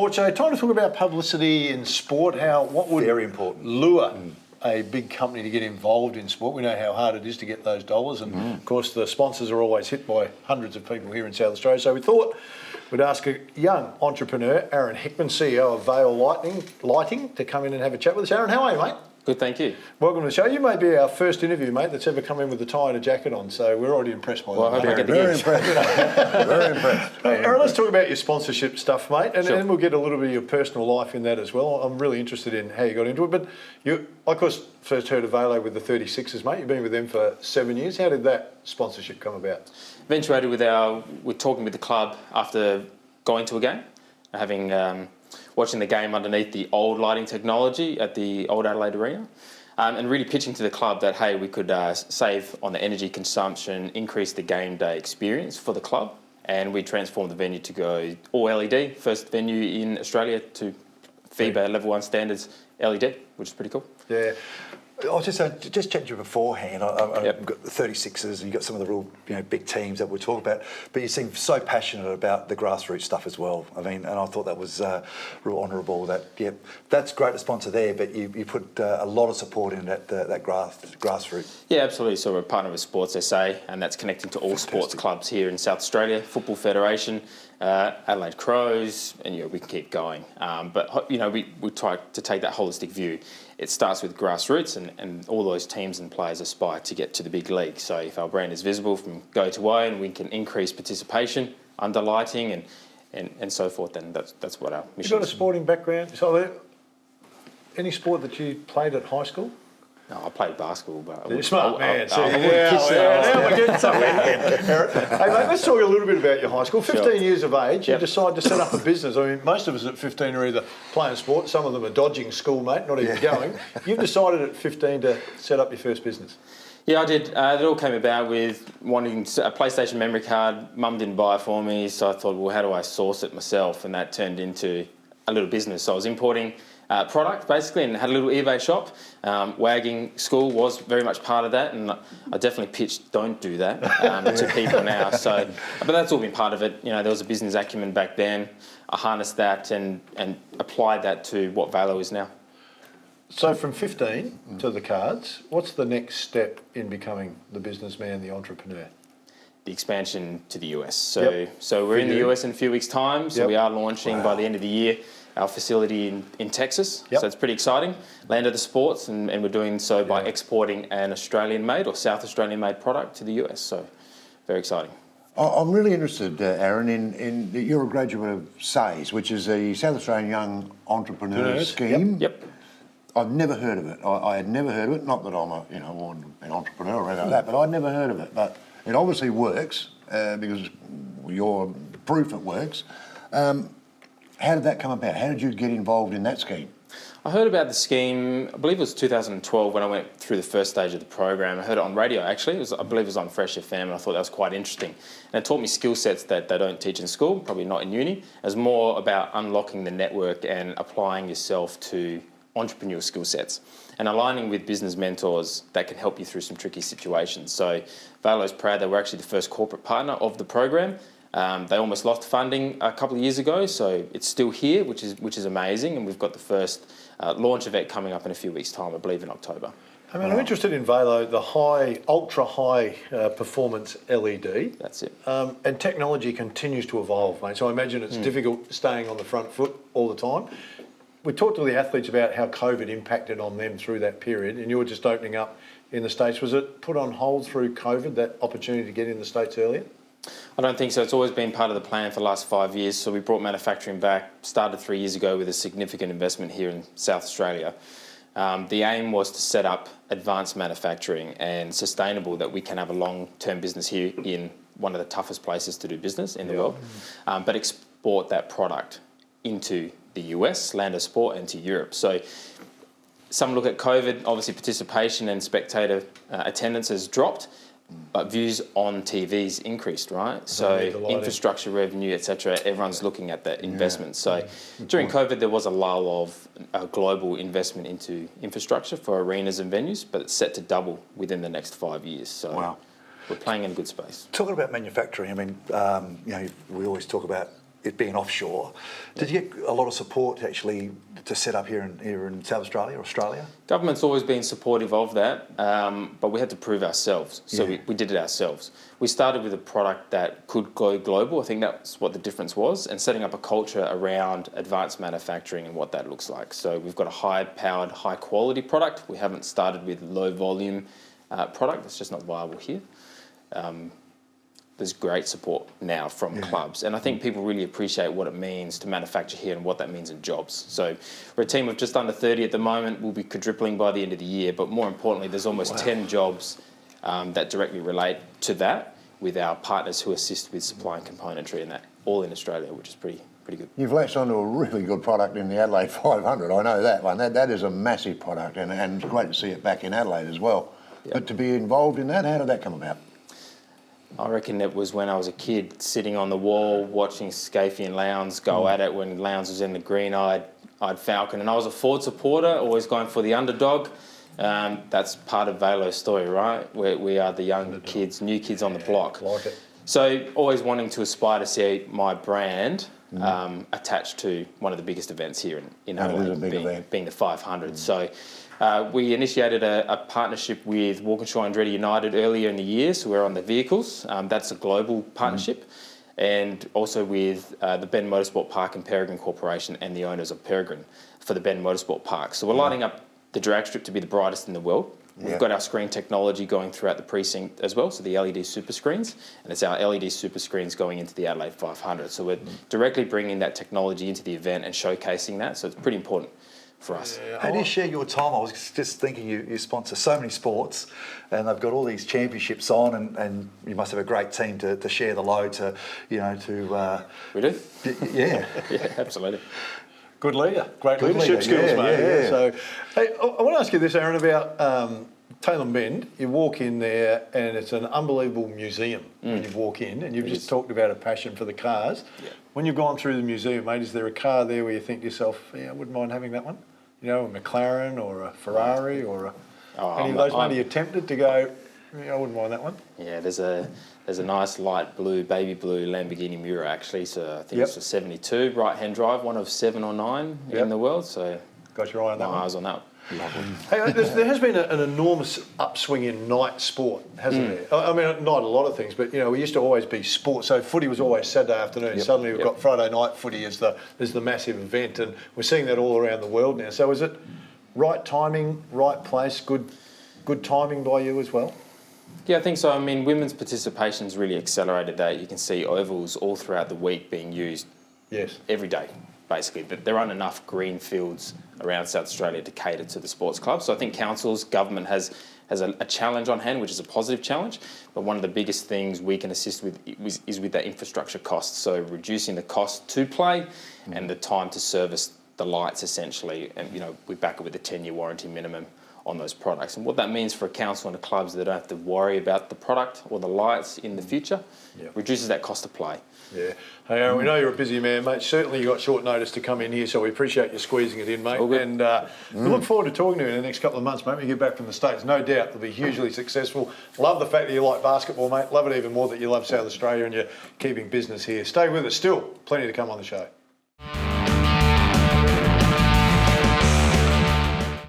Sports Show. Time to talk about publicity in sport. What would very important lure a big company to get involved in sport? We know how hard it is to get those dollars, and of course the sponsors are always hit by hundreds of people here in South Australia. So we thought we'd ask a young entrepreneur, Aaron Hickmann, CEO of VALO Lighting, to come in and have a chat with us. Aaron, how are you, mate? Good, thank you. Welcome to the show. You may be our first interview, mate, that's ever come in with a tie and a jacket on, so we're already impressed by that. Well, I hope I get the very gigs. impressed. Very impressed. Hey, Aaron, let's talk about your sponsorship stuff, mate, and then we'll get a little bit of your personal life in that as well. I'm really interested in how you got into it, but you, I of course, first heard of VALO with the 36ers, mate. You've been with them for 7 years. How did that sponsorship come about? Eventuated with talking with the club after going to a game, having watching the game underneath the old lighting technology at the old Adelaide Arena. And really pitching to the club that, hey, we could save on the energy consumption, increase the game day experience for the club, and we transformed the venue to go all LED, first venue in Australia to FIBA Level 1 standards LED, which is pretty cool. Yeah. I was just chatting to you beforehand. I've Yep. got the 36ers, and you've got some of the real big teams that we're talking about, but you seem so passionate about the grassroots stuff as well. I mean, and I thought that was real honourable. That's great to sponsor there, but you put a lot of support in that grassroots. Yeah, absolutely. So we're a partner with Sports SA, and that's connecting to all sports clubs here in South Australia, Football Federation, Adelaide Crows, and we can keep going. But we try to take that holistic view. It starts with grassroots, and all those teams and players aspire to get to the big league. So if our brand is visible from go to way, and we can increase participation under lighting and so forth, then that's what our mission is. You got a sporting background? So, any sport that you played at high school? No, I played basketball, but You're smart, man. I wouldn't kiss that. Now we're getting somewhere. Hey, mate, let's talk a little bit about your high school. 15 years of age, you Yep. decide to set up a business. I mean, most of us at 15 are either playing sport, some of them are dodging school, mate, not even going. You've decided at 15 to set up your first business. Yeah, I did. It all came about with wanting a PlayStation memory card. Mum didn't buy it for me, so I thought, well, how do I source it myself? And that turned into a little business. So I was importing product basically, and had a little eBay shop. Wagging school was very much part of that, and I definitely pitched don't do that to people now. So, but that's all been part of it. There was a business acumen back then. I harnessed that and applied that to what VALO is now. So from 15 to the cards, what's the next step in becoming the businessman, the entrepreneur? The expansion to the US. So we're For in the you. US in a few weeks' time. So we are launching by the end of the year our facility in Texas. Yep. So it's pretty exciting. Land of the sports, and we're doing so by exporting an Australian-made or South Australian-made product to the US. So very exciting. I'm really interested, Aaron, in you're a graduate of SASS, which is the South Australian Young Entrepreneur Scheme. Yep. I've never heard of it. I had never heard of it. Not that I'm an entrepreneur or anything like that, but I'd never heard of it. But it obviously works because you're proof it works. How did that come about? How did you get involved in that scheme? I heard about the scheme, I believe it was 2012 when I went through the first stage of the program. I heard it on radio actually, I believe it was on Fresh FM, and I thought that was quite interesting. And it taught me skill sets that they don't teach in school, probably not in uni. It was more about unlocking the network and applying yourself to entrepreneurial skill sets and aligning with business mentors that can help you through some tricky situations. So VALO's proud that we're actually the first corporate partner of the program. They almost lost funding a couple of years ago, so it's still here, which is amazing, and we've got the first launch event coming up in a few weeks' time, I believe in October. I mean, I'm interested in VALO, the ultra high performance LED. That's it. And technology continues to evolve, mate. So I imagine it's difficult staying on the front foot all the time. We talked to the athletes about how COVID impacted on them through that period, and you were just opening up in the States. Was it put on hold through COVID, that opportunity to get in the States earlier? I don't think so. It's always been part of the plan for the last 5 years. So we brought manufacturing back, started 3 years ago with a significant investment here in South Australia. The aim was to set up advanced manufacturing and sustainable, that we can have a long-term business here in one of the toughest places to do business in the world, but export that product into the US, land of sport, and to Europe. So some look at COVID, obviously participation and spectator attendance has dropped, but views on TV's increased, right? So infrastructure revenue, etc. Everyone's looking at that investment. So during COVID, there was a lull of global investment into infrastructure for arenas and venues, but it's set to double within the next 5 years. So we're playing in a good space. Talking about manufacturing, I mean, we always talk about it being offshore. Did you get a lot of support actually to set up here in South Australia, Australia? Government's always been supportive of that, but we had to prove ourselves. So we did it ourselves. We started with a product that could go global. I think that's what the difference was, and setting up a culture around advanced manufacturing and what that looks like. So we've got a high-powered, high-quality product. We haven't started with low-volume product. That's just not viable here. There's great support now from clubs, and I think people really appreciate what it means to manufacture here and what that means in jobs. So we're a team of just under 30 at the moment. We'll be quadrupling by the end of the year, but more importantly, there's almost 10 jobs that directly relate to that with our partners who assist with supplying componentry and that, all in Australia, which is pretty good. You've latched onto a really good product in the Adelaide 500. I know that one. That is a massive product, and it's great to see it back in Adelaide as well. Yep. But to be involved in that, how did that come about? I reckon it was when I was a kid sitting on the wall watching Scafie and Lowndes go at it when Lowndes was in the green-eyed Falcon. And I was a Ford supporter, always going for the underdog. That's part of VALO's story, right? We are the young kids, new kids on the block. Like it. So always wanting to aspire to see my brand attached to one of the biggest events here in Adelaide, being the 500. So we initiated a partnership with Walkinshaw Andretti United earlier in the year, so we're on the vehicles. That's a global partnership. And also with the Bend Motorsport Park and Peregrine Corporation and the owners of Peregrine for the Bend Motorsport Park. So we're lighting up the drag strip to be the brightest in the world. We've got our screen technology going throughout the precinct as well, so the LED super screens, and it's our LED super screens going into the Adelaide 500. So we're directly bringing that technology into the event and showcasing that, so it's pretty important for us. How do you share your time? I was just thinking you sponsor so many sports and they've got all these championships on and you must have a great team to share the load to. We do? Yeah. Yeah, absolutely. Good leader, great leadership skills, mate. Yeah. So, hey, I want to ask you this, Aaron, about Tailem Bend. You walk in there and it's an unbelievable museum when you walk in, and you've just talked about a passion for the cars. Yeah. When you've gone through the museum, mate, is there a car there where you think to yourself, I wouldn't mind having that one? You know, a McLaren or a Ferrari or any of those? Maybe you tempted to go, I wouldn't mind that one. Yeah, there's a nice light blue, baby blue Lamborghini Miura actually. So I think it's a 72 right-hand drive, one of 7 or 9 in the world. So got your eye on that one. My eyes on that. Hey, there has been an enormous upswing in night sport, hasn't there? I mean, not a lot of things, but we used to always be sport. So footy was always Saturday afternoon. Suddenly we've got Friday night footy as the massive event, and we're seeing that all around the world now. So is it right timing, right place, good timing by you as well? Yeah, I think so. I mean, women's participation's really accelerated that. You can see ovals all throughout the week being used every day, basically. But there aren't enough green fields around South Australia to cater to the sports clubs. So I think councils, government has a challenge on hand, which is a positive challenge. But one of the biggest things we can assist with is with that infrastructure cost. So reducing the cost to play and the time to service the lights, essentially. And, we back it with a 10-year warranty minimum on those products. And what that means for a council and the clubs, they don't have to worry about the product or the lights in the future. Reduces that cost of play. Yeah. Hey, Aaron, we know you're a busy man, mate. Certainly you got short notice to come in here, so we appreciate you squeezing it in, mate. And we look forward to talking to you in the next couple of months, mate, when you get back from the States. No doubt it'll be hugely successful. Love the fact that you like basketball, mate. Love it even more that you love South Australia and you're keeping business here. Stay with us. Still plenty to come on the show.